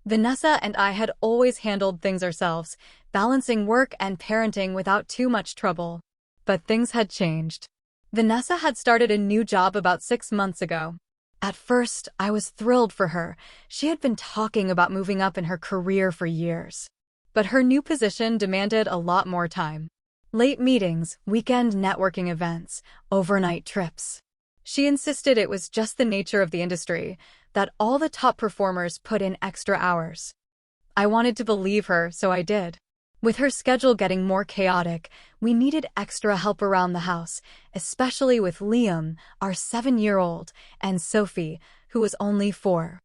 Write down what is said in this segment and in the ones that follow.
Vanessa and I had always handled things ourselves, balancing work and parenting without too much trouble. But things had changed. Vanessa had started a new job about 6 months ago. At first, I was thrilled for her. She had been talking about moving up in her career for years. But her new position demanded a lot more time. Late meetings, weekend networking events, overnight trips. She insisted it was just the nature of the industry, that all the top performers put in extra hours. I wanted to believe her, so I did. With her schedule getting more chaotic, we needed extra help around the house, especially with Liam, our 7-year-old, and Sophie, who was only 4.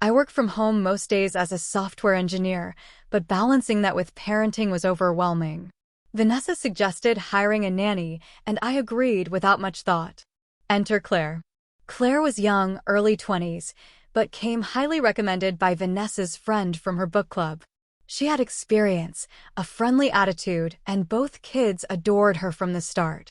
I work from home most days as a software engineer, but balancing that with parenting was overwhelming. Vanessa suggested hiring a nanny, and I agreed without much thought. Enter Claire. Claire was young, early 20s, but came highly recommended by Vanessa's friend from her book club. She had experience, a friendly attitude, and both kids adored her from the start.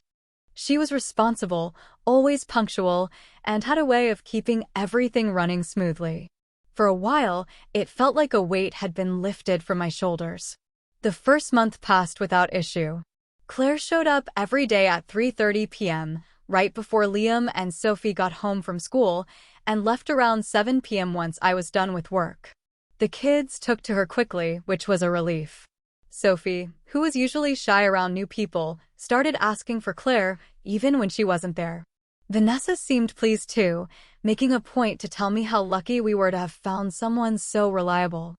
She was responsible, always punctual, and had a way of keeping everything running smoothly. For a while, it felt like a weight had been lifted from my shoulders. The first month passed without issue. Claire showed up every day at 3:30 p.m., right before Liam and Sophie got home from school, and left around 7 p.m. once I was done with work. The kids took to her quickly, which was a relief. Sophie, who was usually shy around new people, started asking for Claire, even when she wasn't there. Vanessa seemed pleased too, making a point to tell me how lucky we were to have found someone so reliable.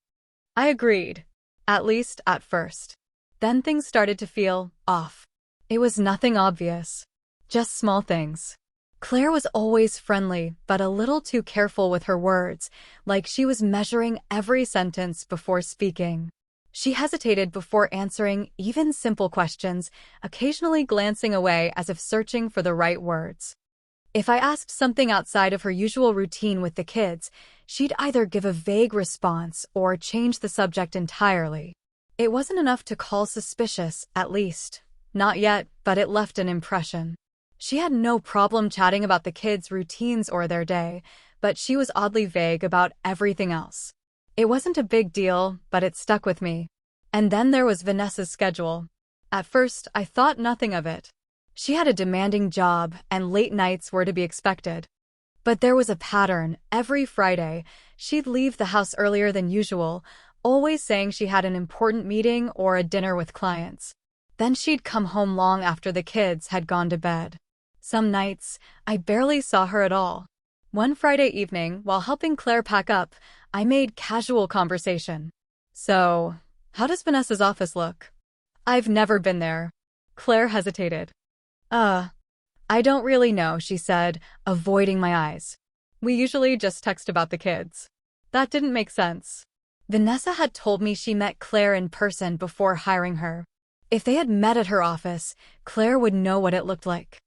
I agreed, at least at first. Then things started to feel off. It was nothing obvious, just small things. Claire was always friendly, but a little too careful with her words, like she was measuring every sentence before speaking. She hesitated before answering even simple questions, occasionally glancing away as if searching for the right words. If I asked something outside of her usual routine with the kids, she'd either give a vague response or change the subject entirely. It wasn't enough to call suspicious, at least. Not yet, but it left an impression. She had no problem chatting about the kids' routines or their day, but she was oddly vague about everything else. It wasn't a big deal, but it stuck with me. And then there was Vanessa's schedule. At first, I thought nothing of it. She had a demanding job, and late nights were to be expected. But there was a pattern. Every Friday, she'd leave the house earlier than usual, always saying she had an important meeting or a dinner with clients. Then she'd come home long after the kids had gone to bed. Some nights, I barely saw her at all. One Friday evening, while helping Claire pack up, I made casual conversation. "So, how does Vanessa's office look?" "I've never been there." Claire hesitated. I don't really know," she said, avoiding my eyes. "We usually just text about the kids." That didn't make sense. Vanessa had told me she met Claire in person before hiring her. If they had met at her office, Claire would know what it looked like.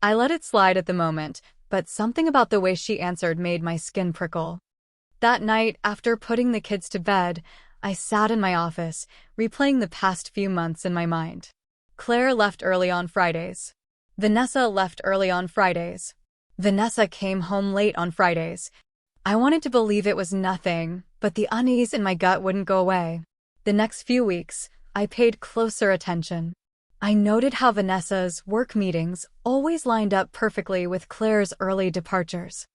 I let it slide at the moment, but something about the way she answered made my skin prickle. That night, after putting the kids to bed, I sat in my office, replaying the past few months in my mind. Claire left early on Fridays. Vanessa left early on Fridays. Vanessa came home late on Fridays. I wanted to believe it was nothing, but the unease in my gut wouldn't go away. The next few weeks, I paid closer attention. I noted how Vanessa's work meetings always lined up perfectly with Claire's early departures.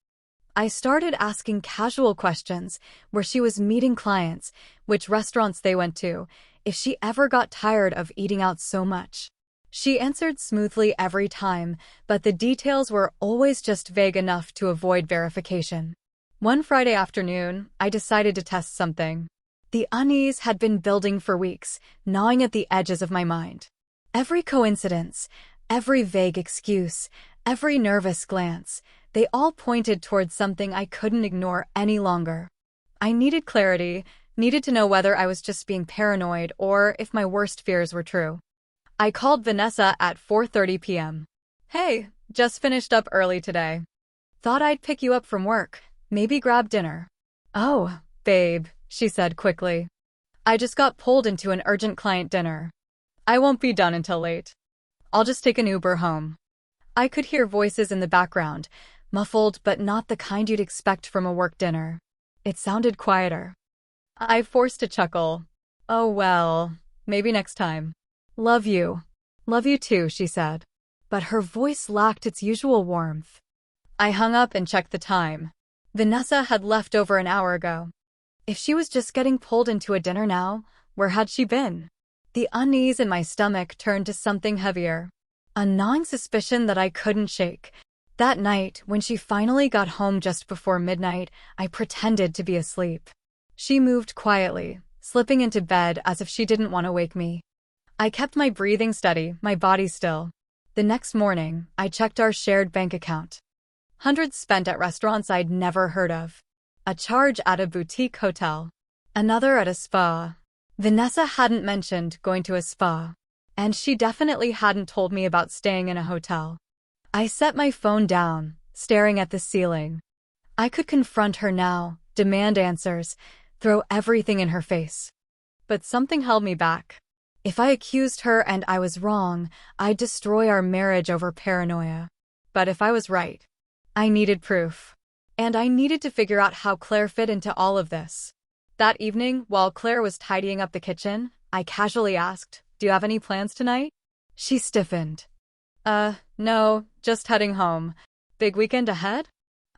I started asking casual questions, where she was meeting clients, which restaurants they went to, if she ever got tired of eating out so much. She answered smoothly every time, but the details were always just vague enough to avoid verification. One Friday afternoon, I decided to test something. The unease had been building for weeks, gnawing at the edges of my mind. Every coincidence, every vague excuse, every nervous glance, they all pointed towards something I couldn't ignore any longer. I needed clarity, needed to know whether I was just being paranoid or if my worst fears were true. I called Vanessa at 4:30 p.m. "Hey, just finished up early today. Thought I'd pick you up from work, maybe grab dinner." "Oh, babe," she said quickly. "I just got pulled into an urgent client dinner. I won't be done until late. I'll just take an Uber home." I could hear voices in the background, muffled but not the kind you'd expect from a work dinner. It sounded quieter. I forced a chuckle. Oh well, maybe next time. Love you. Love you too, she said. But her voice lacked its usual warmth. I hung up and checked the time. Vanessa had left over an hour ago. If she was just getting pulled into a dinner now, where had she been? The unease in my stomach turned to something heavier. A gnawing suspicion that I couldn't shake. That night, when she finally got home just before midnight, I pretended to be asleep. She moved quietly, slipping into bed as if she didn't want to wake me. I kept my breathing steady, my body still. The next morning, I checked our shared bank account. Hundreds spent at restaurants I'd never heard of. A charge at a boutique hotel. Another at a spa. Vanessa hadn't mentioned going to a spa. And she definitely hadn't told me about staying in a hotel. I set my phone down, staring at the ceiling. I could confront her now, demand answers, throw everything in her face. But something held me back. If I accused her and I was wrong, I'd destroy our marriage over paranoia. But if I was right, I needed proof. And I needed to figure out how Claire fit into all of this. That evening, while Claire was tidying up the kitchen, I casually asked, "Do you have any plans tonight?" She stiffened. No, just heading home. Big weekend ahead?"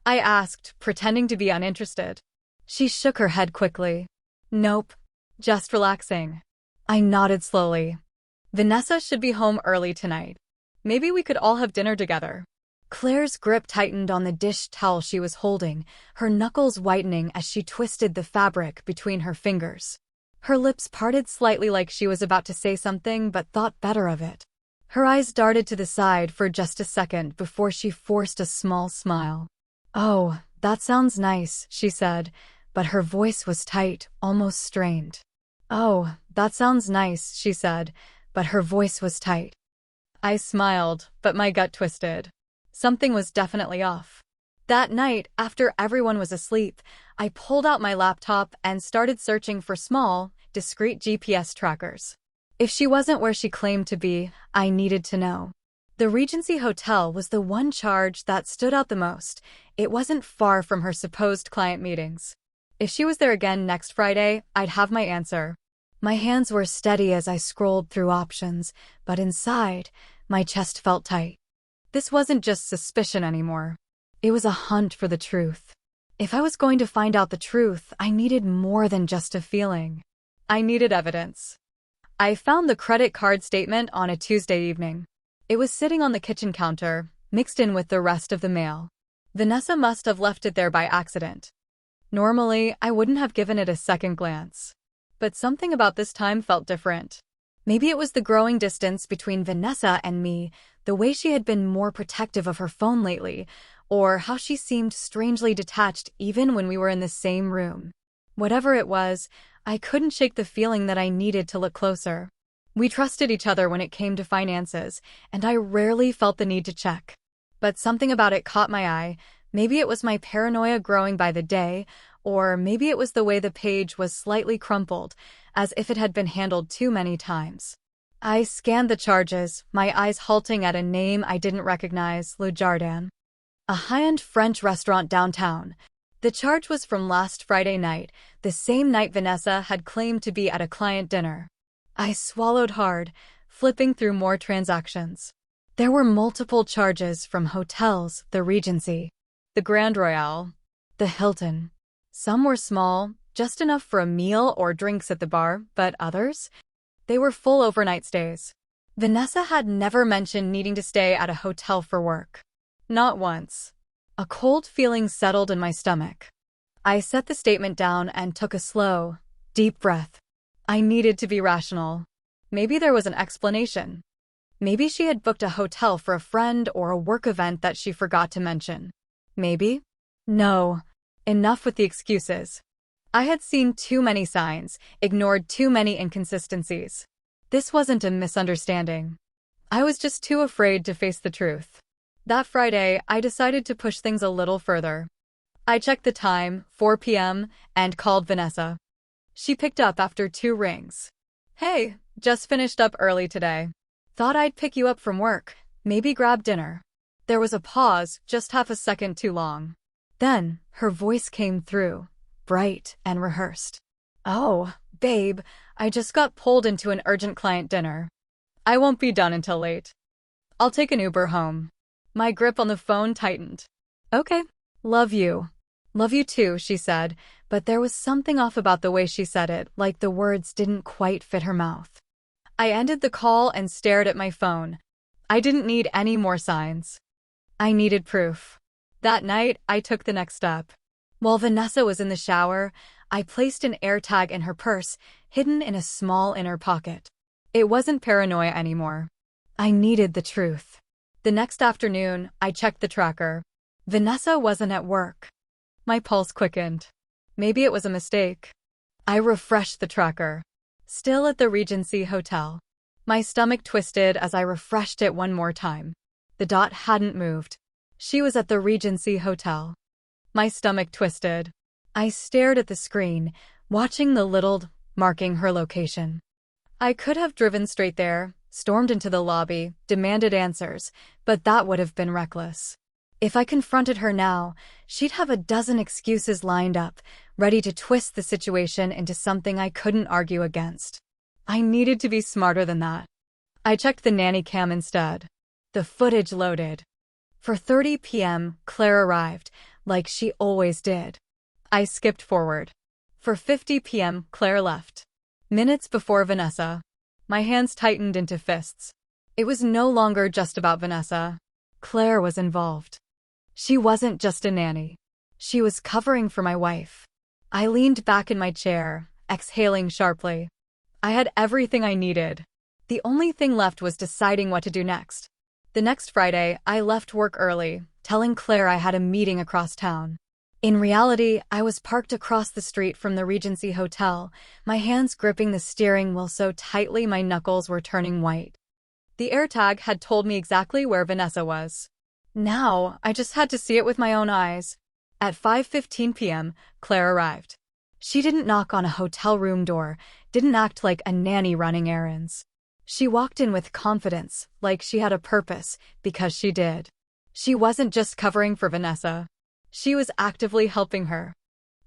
I asked, pretending to be uninterested. She shook her head quickly. "Nope, just relaxing." I nodded slowly. "Vanessa should be home early tonight. Maybe we could all have dinner together." Claire's grip tightened on the dish towel she was holding, her knuckles whitening as she twisted the fabric between her fingers. Her lips parted slightly like she was about to say something but thought better of it. Her eyes darted to the side for just a second before she forced a small smile. "Oh, that sounds nice," she said, but her voice was tight, almost strained. "Oh, that sounds nice," she said, but her voice was tight. I smiled, but my gut twisted. Something was definitely off. That night, after everyone was asleep, I pulled out my laptop and started searching for small, discreet GPS trackers. If she wasn't where she claimed to be, I needed to know. The Regency Hotel was the one charge that stood out the most. It wasn't far from her supposed client meetings. If she was there again next Friday, I'd have my answer. My hands were steady as I scrolled through options, but inside, my chest felt tight. This wasn't just suspicion anymore. It was a hunt for the truth. If I was going to find out the truth, I needed more than just a feeling. I needed evidence. I found the credit card statement on a Tuesday evening. It was sitting on the kitchen counter, mixed in with the rest of the mail. Vanessa must have left it there by accident. Normally, I wouldn't have given it a second glance. But something about this time felt different. Maybe it was the growing distance between Vanessa and me, the way she had been more protective of her phone lately, or how she seemed strangely detached even when we were in the same room. Whatever it was, I couldn't shake the feeling that I needed to look closer. We trusted each other when it came to finances, and I rarely felt the need to check. But something about it caught my eye. Maybe it was my paranoia growing by the day, or maybe it was the way the page was slightly crumpled, as if it had been handled too many times. I scanned the charges, my eyes halting at a name I didn't recognize, Le Jardin. A high-end French restaurant downtown. The charge was from last Friday night, the same night Vanessa had claimed to be at a client dinner. I swallowed hard, flipping through more transactions. There were multiple charges from hotels, the Regency, the Grand Royale, the Hilton. Some were small, just enough for a meal or drinks at the bar, but others? They were full overnight stays. Vanessa had never mentioned needing to stay at a hotel for work. Not once. A cold feeling settled in my stomach. I set the statement down and took a slow, deep breath. I needed to be rational. Maybe there was an explanation. Maybe she had booked a hotel for a friend or a work event that she forgot to mention. Maybe? No. Enough with the excuses. I had seen too many signs, ignored too many inconsistencies. This wasn't a misunderstanding. I was just too afraid to face the truth. That Friday, I decided to push things a little further. I checked the time, 4 p.m., and called Vanessa. She picked up after 2 rings. "Hey, just finished up early today. Thought I'd pick you up from work, maybe grab dinner." There was a pause, just half a second too long. Then, her voice came through, bright and rehearsed. Oh, babe, I just got pulled into an urgent client dinner. I won't be done until late. I'll take an Uber home. My grip on the phone tightened. Okay. Love you. Love you too, she said, but there was something off about the way she said it, like the words didn't quite fit her mouth. I ended the call and stared at my phone. I didn't need any more signs. I needed proof. That night, I took the next step. While Vanessa was in the shower, I placed an AirTag in her purse, hidden in a small inner pocket. It wasn't paranoia anymore. I needed the truth. The next afternoon, I checked the tracker. Vanessa wasn't at work. My pulse quickened. Maybe it was a mistake. I refreshed the tracker. Still at the Regency Hotel. My stomach twisted as I refreshed it one more time. The dot hadn't moved. She was at the Regency Hotel. My stomach twisted. I stared at the screen, watching the little marking her location. I could have driven straight there, stormed into the lobby, demanded answers, but that would have been reckless. If I confronted her now, she'd have a dozen excuses lined up, ready to twist the situation into something I couldn't argue against. I needed to be smarter than that. I checked the nanny cam instead. The footage loaded. For 30 p.m., Claire arrived, like she always did. I skipped forward. For 50 p.m., Claire left. Minutes before Vanessa. My hands tightened into fists. It was no longer just about Vanessa. Claire was involved. She wasn't just a nanny. She was covering for my wife. I leaned back in my chair, exhaling sharply. I had everything I needed. The only thing left was deciding what to do next. The next Friday, I left work early, telling Claire I had a meeting across town. In reality, I was parked across the street from the Regency Hotel, my hands gripping the steering wheel so tightly my knuckles were turning white. The AirTag had told me exactly where Vanessa was. Now, I just had to see it with my own eyes. At 5:15 p.m., Claire arrived. She didn't knock on a hotel room door, didn't act like a nanny running errands. She walked in with confidence, like she had a purpose, because she did. She wasn't just covering for Vanessa. She was actively helping her.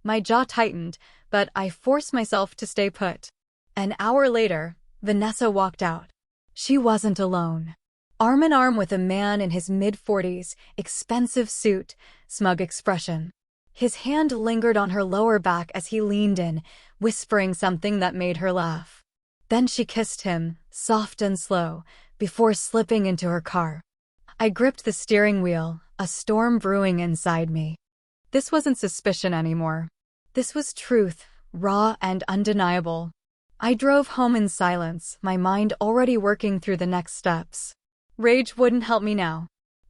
My jaw tightened, but I forced myself to stay put. An hour later, Vanessa walked out. She wasn't alone. Arm in arm with a man in his mid-40s, expensive suit, smug expression. His hand lingered on her lower back as he leaned in, whispering something that made her laugh. Then she kissed him, soft and slow, before slipping into her car. I gripped the steering wheel, a storm brewing inside me. This wasn't suspicion anymore. This was truth, raw and undeniable. I drove home in silence, my mind already working through the next steps. Rage wouldn't help me now.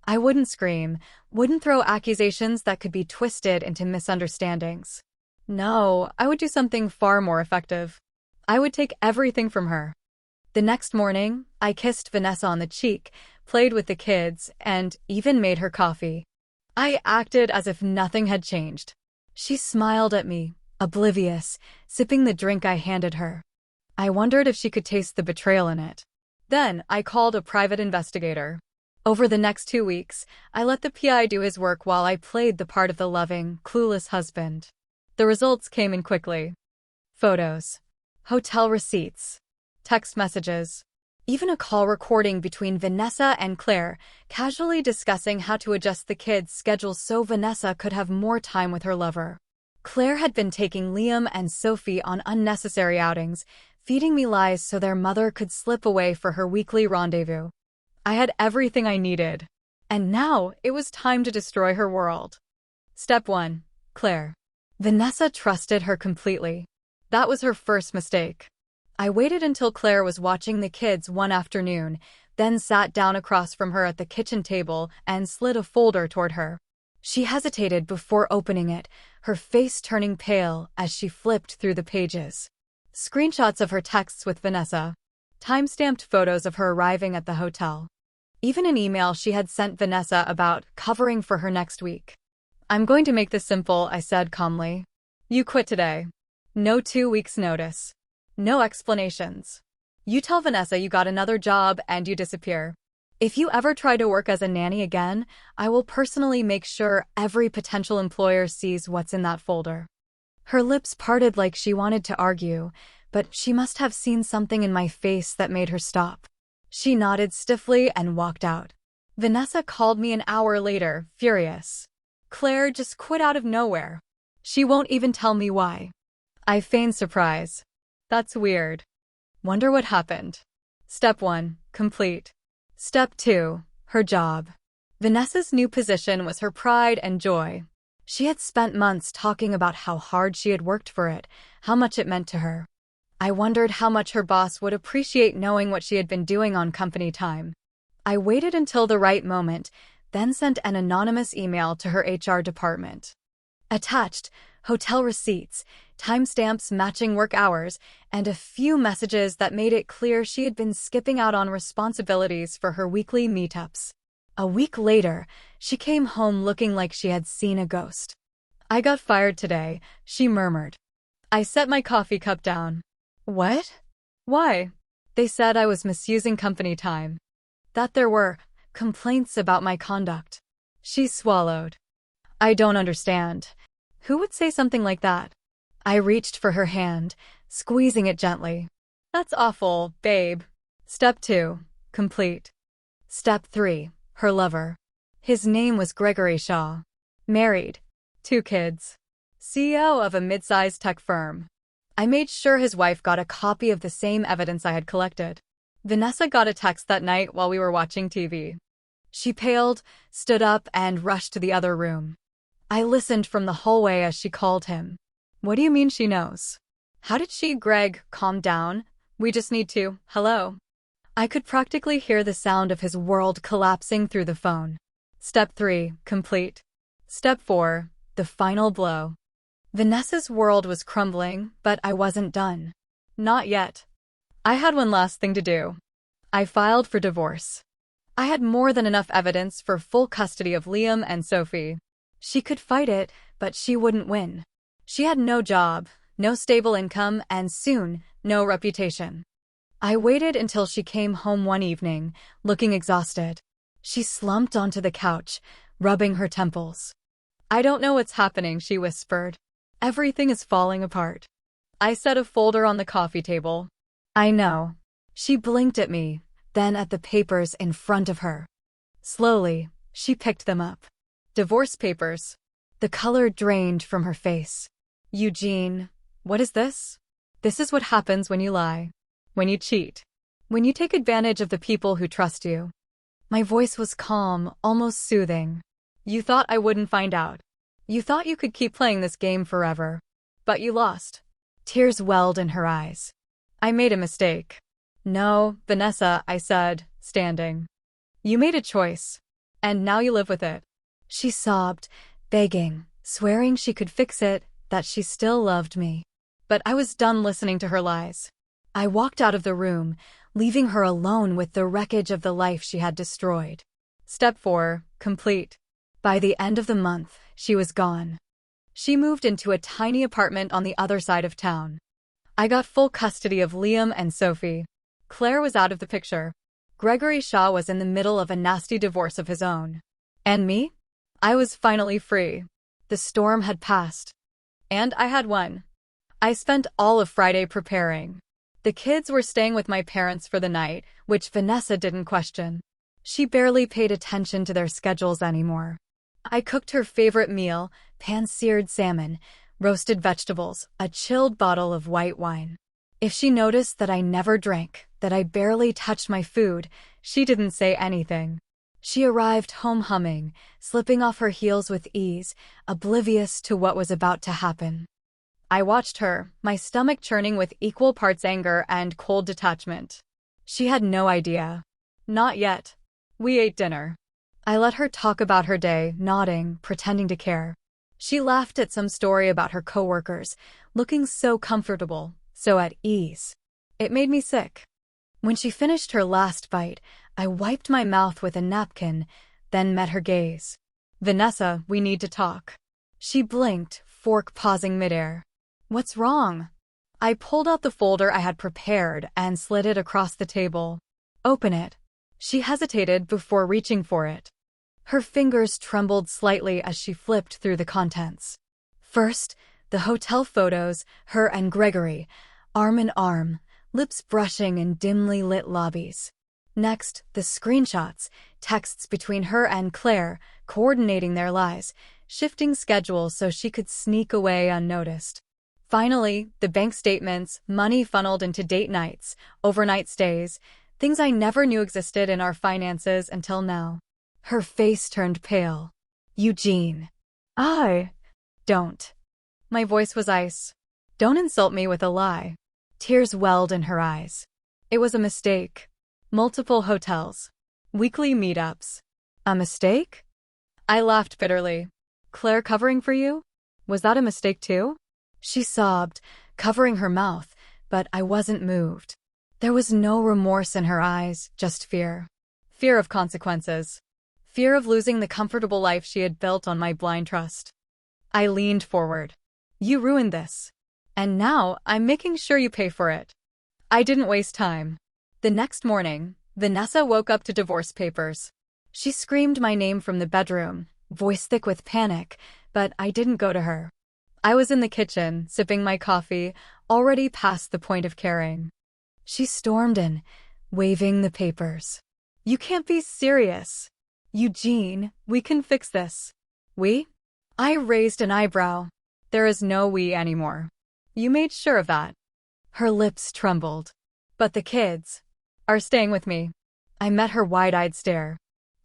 I wouldn't scream, wouldn't throw accusations that could be twisted into misunderstandings. No, I would do something far more effective. I would take everything from her. The next morning, I kissed Vanessa on the cheek, played with the kids, and even made her coffee. I acted as if nothing had changed. She smiled at me, oblivious, sipping the drink I handed her. I wondered if she could taste the betrayal in it. Then, I called a private investigator. Over the next 2 weeks, I let the PI do his work while I played the part of the loving, clueless husband. The results came in quickly. Photos. Hotel receipts. Text messages. Even a call recording between Vanessa and Claire, casually discussing how to adjust the kids' schedules so Vanessa could have more time with her lover. Claire had been taking Liam and Sophie on unnecessary outings, feeding me lies so their mother could slip away for her weekly rendezvous. I had everything I needed. And now, it was time to destroy her world. Step 1. Claire. Vanessa trusted her completely. That was her first mistake. I waited until Claire was watching the kids one afternoon, then sat down across from her at the kitchen table and slid a folder toward her. She hesitated before opening it, her face turning pale as she flipped through the pages. Screenshots of her texts with Vanessa. Time-stamped photos of her arriving at the hotel. Even an email she had sent Vanessa about covering for her next week. "I'm going to make this simple," I said calmly. "You quit today. No 2 weeks' notice. No explanations. You tell Vanessa you got another job and you disappear. If you ever try to work as a nanny again, I will personally make sure every potential employer sees what's in that folder." Her lips parted like she wanted to argue, but she must have seen something in my face that made her stop. She nodded stiffly and walked out. Vanessa called me an hour later, furious. Claire just quit out of nowhere. She won't even tell me why. I feigned surprise. That's weird. Wonder what happened. Step 1, complete. Step 2, her job. Vanessa's new position was her pride and joy. She had spent months talking about how hard she had worked for it, how much it meant to her. I wondered how much her boss would appreciate knowing what she had been doing on company time. I waited until the right moment, then sent an anonymous email to her HR department. Attached, hotel receipts, timestamps matching work hours, and a few messages that made it clear she had been skipping out on responsibilities for her weekly meetups. A week later, she came home looking like she had seen a ghost. I got fired today, she murmured. I set my coffee cup down. What? Why? They said I was misusing company time. That there were complaints about my conduct. She swallowed. I don't understand. Who would say something like that? I reached for her hand, squeezing it gently. That's awful, babe. Step 2, complete. Step 3, her lover. His name was Gregory Shaw. Married. 2 kids. CEO of a mid-sized tech firm. I made sure his wife got a copy of the same evidence I had collected. Vanessa got a text that night while we were watching TV. She paled, stood up, and rushed to the other room. I listened from the hallway as she called him. What do you mean she knows? How did she? Greg, calm down. We just need to. Hello. I could practically hear the sound of his world collapsing through the phone. Step 3, complete. Step 4, the final blow. Vanessa's world was crumbling, but I wasn't done. Not yet. I had one last thing to do. I filed for divorce. I had more than enough evidence for full custody of Liam and Sophie. She could fight it, but she wouldn't win. She had no job, no stable income, and soon, no reputation. I waited until she came home one evening, looking exhausted. She slumped onto the couch, rubbing her temples. I don't know what's happening, she whispered. Everything is falling apart. I set a folder on the coffee table. I know. She blinked at me, then at the papers in front of her. Slowly, she picked them up. Divorce papers. The color drained from her face. Eugene, what is this? This is what happens when you lie. When you cheat. When you take advantage of the people who trust you. My voice was calm, almost soothing. You thought I wouldn't find out. You thought you could keep playing this game forever. But you lost. Tears welled in her eyes. I made a mistake. No, Vanessa, I said, standing. You made a choice. And now you live with it. She sobbed, begging, swearing she could fix it, that she still loved me. But I was done listening to her lies. I walked out of the room, leaving her alone with the wreckage of the life she had destroyed. Step 4, complete. By the end of the month, she was gone. She moved into a tiny apartment on the other side of town. I got full custody of Liam and Sophie. Claire was out of the picture. Gregory Shaw was in the middle of a nasty divorce of his own. And me? I was finally free. The storm had passed. And I had won. I spent all of Friday preparing. The kids were staying with my parents for the night, which Vanessa didn't question. She barely paid attention to their schedules anymore. I cooked her favorite meal, pan-seared salmon, roasted vegetables, a chilled bottle of white wine. If she noticed that I never drank, that I barely touched my food, she didn't say anything. She arrived home humming, slipping off her heels with ease, oblivious to what was about to happen. I watched her, my stomach churning with equal parts anger and cold detachment. She had no idea. Not yet. We ate dinner. I let her talk about her day, nodding, pretending to care. She laughed at some story about her coworkers, looking so comfortable, so at ease. It made me sick. When she finished her last bite, I wiped my mouth with a napkin, then met her gaze. Vanessa, we need to talk. She blinked, fork pausing midair. What's wrong? I pulled out the folder I had prepared and slid it across the table. Open it. She hesitated before reaching for it. Her fingers trembled slightly as she flipped through the contents. First, The hotel photos, her and Gregory, arm in arm, lips brushing in dimly lit lobbies. Next, the screenshots, texts between her and Claire, coordinating their lies, shifting schedules so she could sneak away unnoticed. Finally, the bank statements, money funneled into date nights, overnight stays, things I never knew existed in our finances until now. Her face turned pale. Eugene. Don't. My voice was ice. Don't insult me with a lie. Tears welled in her eyes. It was a mistake. Multiple hotels. Weekly meetups. A mistake? I laughed bitterly. Claire covering for you? Was that a mistake too? She sobbed, covering her mouth, but I wasn't moved. There was no remorse in her eyes, just fear. Fear of consequences. Fear of losing the comfortable life she had built on my blind trust. I leaned forward. You ruined this. And now I'm making sure you pay for it. I didn't waste time. The next morning, Vanessa woke up to divorce papers. She screamed my name from the bedroom, voice thick with panic, but I didn't go to her. I was in the kitchen, sipping my coffee, already past the point of caring. She stormed in, waving the papers. You can't be serious. Eugene, we can fix this. We? I raised an eyebrow. There is no we anymore. You made sure of that. Her lips trembled. But the kids are staying with me. I met her wide-eyed stare.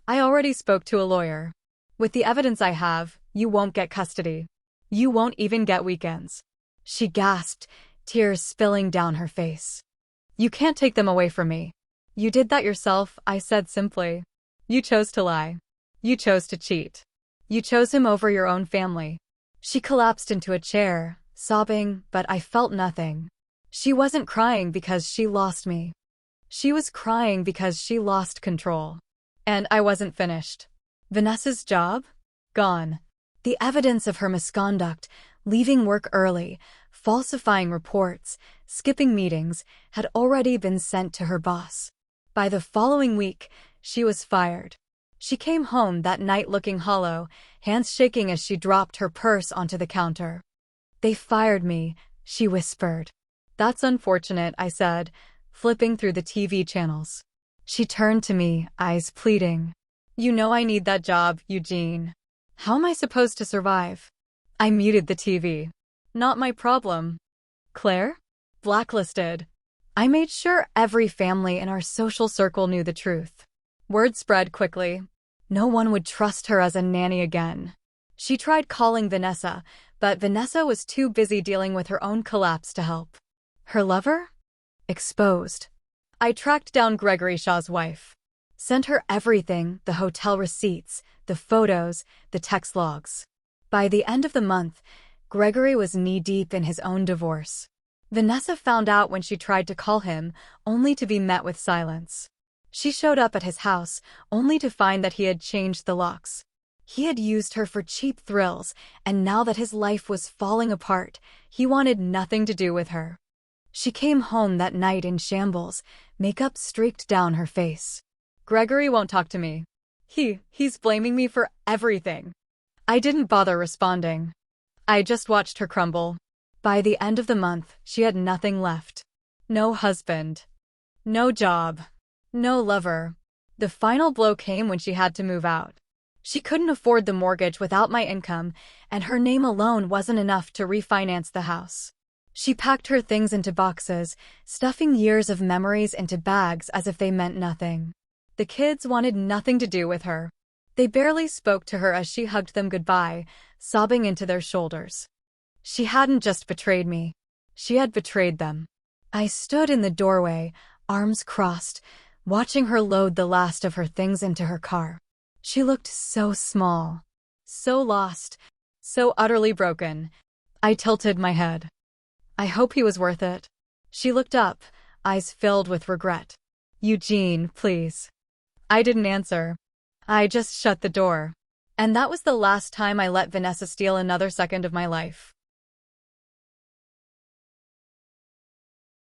I already spoke to a lawyer. With the evidence I have, you won't get custody. You won't even get weekends. She gasped, tears spilling down her face. You can't take them away from me. You did that yourself, I said simply. You chose to lie. You chose to cheat. You chose him over your own family. She collapsed into a chair, sobbing, but I felt nothing. She wasn't crying because she lost me. She was crying because she lost control. And I wasn't finished. Vanessa's job? Gone. The evidence of her misconduct, leaving work early, falsifying reports, skipping meetings, had already been sent to her boss. By the following week, she was fired. She came home that night looking hollow, hands shaking as she dropped her purse onto the counter. They fired me, she whispered. That's unfortunate, I said, flipping through the TV channels. She turned to me, eyes pleading. You know I need that job, Eugene. How am I supposed to survive? I muted the TV. Not my problem. Claire? Blacklisted. I made sure every family in our social circle knew the truth. Word spread quickly. No one would trust her as a nanny again. She tried calling Vanessa, but Vanessa was too busy dealing with her own collapse to help. Her lover? Exposed. I tracked down Gregory Shaw's wife. Sent her everything, the hotel receipts, the photos, the text logs. By the end of the month, Gregory was knee-deep in his own divorce. Vanessa found out when she tried to call him, only to be met with silence. She showed up at his house, only to find that he had changed the locks. He had used her for cheap thrills, and now that his life was falling apart, he wanted nothing to do with her. She came home that night in shambles, makeup streaked down her face. Gregory won't talk to me. He's blaming me for everything. I didn't bother responding. I just watched her crumble. By the end of the month, she had nothing left. No husband. No job. No lover. The final blow came when she had to move out. She couldn't afford the mortgage without my income, and her name alone wasn't enough to refinance the house. She packed her things into boxes, stuffing years of memories into bags as if they meant nothing. The kids wanted nothing to do with her. They barely spoke to her as she hugged them goodbye, sobbing into their shoulders. She hadn't just betrayed me. She had betrayed them. I stood in the doorway, arms crossed, watching her load the last of her things into her car. She looked so small, so lost, so utterly broken. I tilted my head. I hope he was worth it. She looked up, eyes filled with regret. Eugene, please. I didn't answer. I just shut the door. And that was the last time I let Vanessa steal another second of my life.